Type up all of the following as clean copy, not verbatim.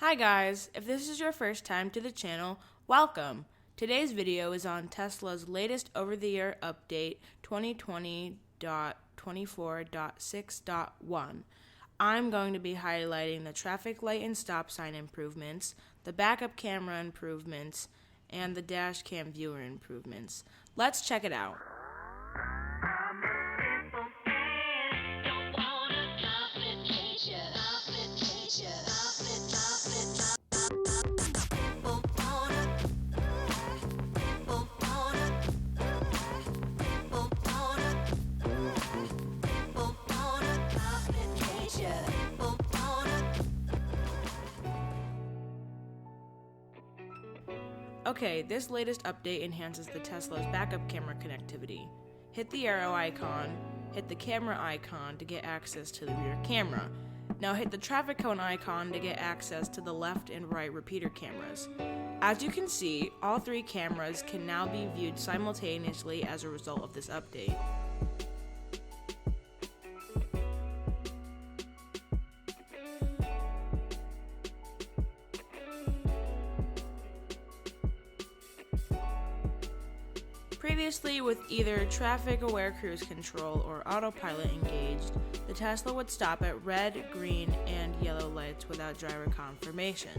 Hi guys, if this is your first time to the channel, welcome. Today's video is on Tesla's latest over-the-air update 2020.24.6.1. I'm going to be highlighting the traffic light and stop sign improvements, the backup camera improvements, and the Dashcam viewer improvements. Let's check it out. Okay, this latest update enhances the Tesla's backup camera connectivity. Hit the arrow icon, hit the camera icon to get access to the rear camera. Now hit the traffic cone icon to get access to the left and right repeater cameras. As you can see, all three cameras can now be viewed simultaneously as a result of this update. Previously, with either traffic-aware cruise control or autopilot engaged, the Tesla would stop at red, green, and yellow lights without driver confirmation.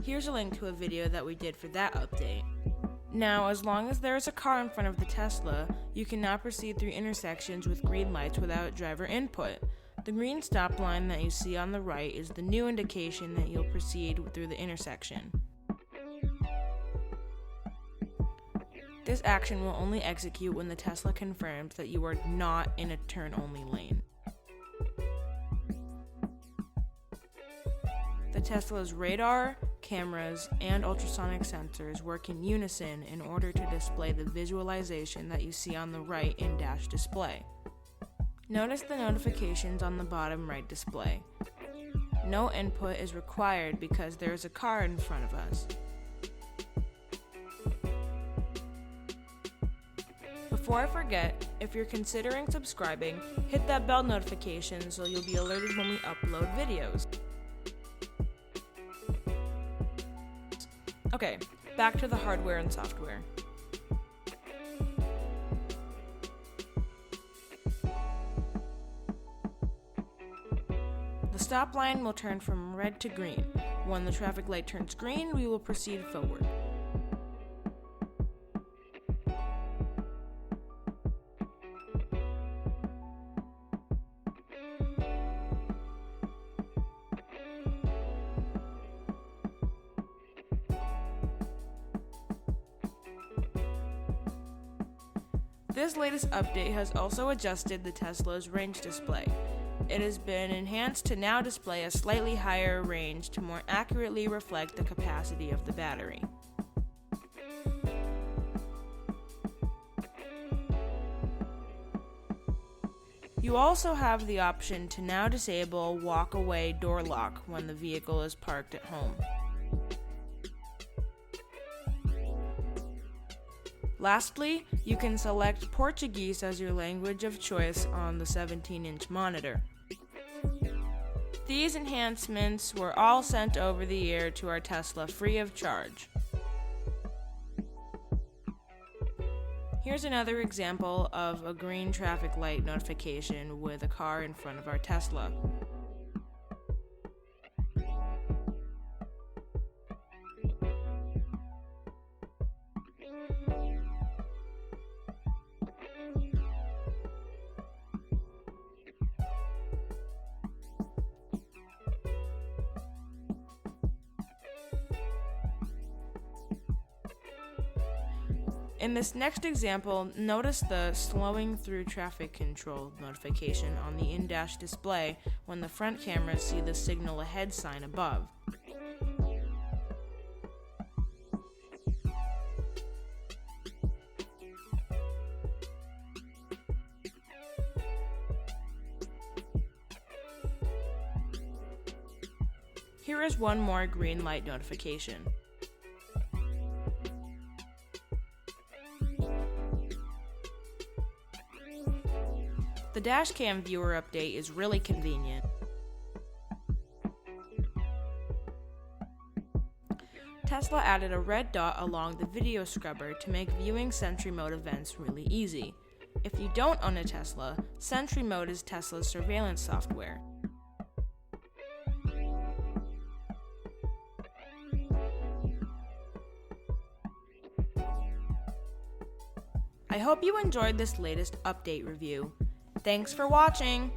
Here's a link to a video that we did for that update. Now, as long as there is a car in front of the Tesla, you can now proceed through intersections with green lights without driver input. The green stop line that you see on the right is the new indication that you'll proceed through the intersection. This action will only execute when the Tesla confirms that you are not in a turn-only lane. The Tesla's radar, cameras, and ultrasonic sensors work in unison in order to display the visualization that you see on the right in-dash display. Notice the notifications on the bottom right display. No input is required because there is a car in front of us. Before I forget, if you're considering subscribing, hit that bell notification so you'll be alerted when we upload videos. Okay, back to the hardware and software. The stop line will turn from red to green. When the traffic light turns green, we will proceed forward. This latest update has also adjusted the Tesla's range display. It has been enhanced to now display a slightly higher range to more accurately reflect the capacity of the battery. You also have the option to now disable walk-away door lock when the vehicle is parked at home. Lastly, you can select Portuguese as your language of choice on the 17-inch monitor. These enhancements were all sent over the air to our Tesla free of charge. Here's another example of a green traffic light notification with a car in front of our Tesla. In this next example, notice the slowing through traffic control notification on the in-dash display when the front cameras see the signal ahead sign above. Here is one more green light notification. The Dashcam viewer update is really convenient. Tesla added a red dot along the video scrubber to make viewing Sentry Mode events really easy. If you don't own a Tesla, Sentry Mode is Tesla's surveillance software. I hope you enjoyed this latest update review. Thanks for watching!